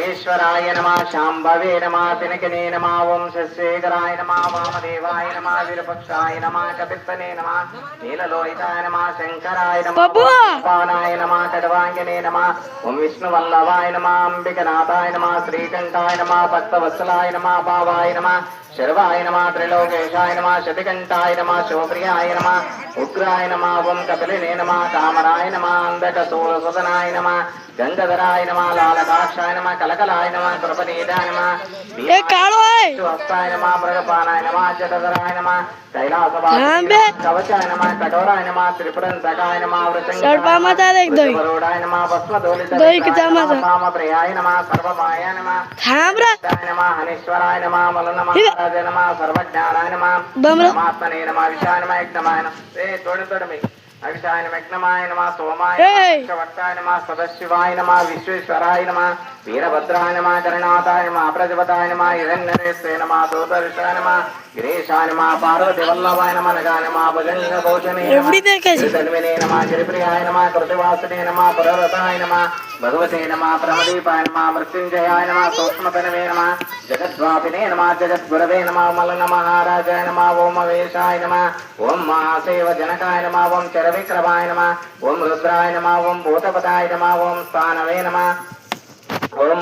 మహేశ్వరాయ నమః శాంభవే నమః పినకనే నమః ఓం శశేఖరాయ నమః వామదేవాయ నమః వీరపక్షాయ నమః కపిత్తనే నమః నీలలోహితాయ నమః శంకరాయ నమః పానాయ నమః కడవాంగనే నమః ఓం విష్ణువల్లభాయ నమః అంబికనాథాయ నమః శ్రీకంఠాయ నమః భక్తవత్సలాయ నమః భావాయ నమః శర్వాయ నమః త్రిలోకేశాయ నమః శతికంఠాయ నమః శోభ్రియాయ నమః ఉగ్రాయ నమః ఓం కపిలినే నమః కామరాయ నమః అంధకశూలసుదనాయ నమః గంగధరాయ నమః లాలకాక్షాయ నమః కలకలాయ నమః కృపనీదాయ నమః హస్తాయ నమః మృగపానాయ నమః జటధరాయ నమః కైలాసవాసాయ కవచాయ నమః కఠోరాయ నమః త్రిపురంతకాయ నమః వృషంగాయ నమః భస్మదోలితాయ ప్రియాయ నమః సర్వమాయ నమః నమః హనీశ్వరాయ నమః మలనమహారాజ నమః సర్వజ్ఞానాయ నమః పరమాత్మనే నమః విశాయ నమః యజ్ఞమాయ నమః తోడమి అవిషాయ నమః నమః సోమాయ వట్టాయ నమః సదాశివాయ నమః విశ్వేశ్వరాయ నమః వీరభద్రాయ నమః కరుణాతాయ నమః ప్రజపతాయ నమః హిరణ్యనేశ్వరాయ నమః దోతరిషాయ నమః గిరీశాయ నమః పార్వతి వల్లభాయ నమః నగాయ నమః భుజంగ భూషణే తన్వినే నమః గిరిప్రియాయ నమః కృతివాసునే నమః పురరతాయ నమః భగవతే నమః ప్రమదీపాయ నమః మృత్యుంజయాయ నమః సూక్ష్మతనవే నమః జగద్వాపినే నమః జగద్గురవే నమః మలనమహారాజాయ నమః ఓం అవేశాయ నమః ఓం మహాసేవ జనకాయ నమః ఓం చరవిక్రమాయ నమః ఓం రుద్రాయ నమః ఓం భూతపదాయ నమః ఓం స్థానవే నమః ఓం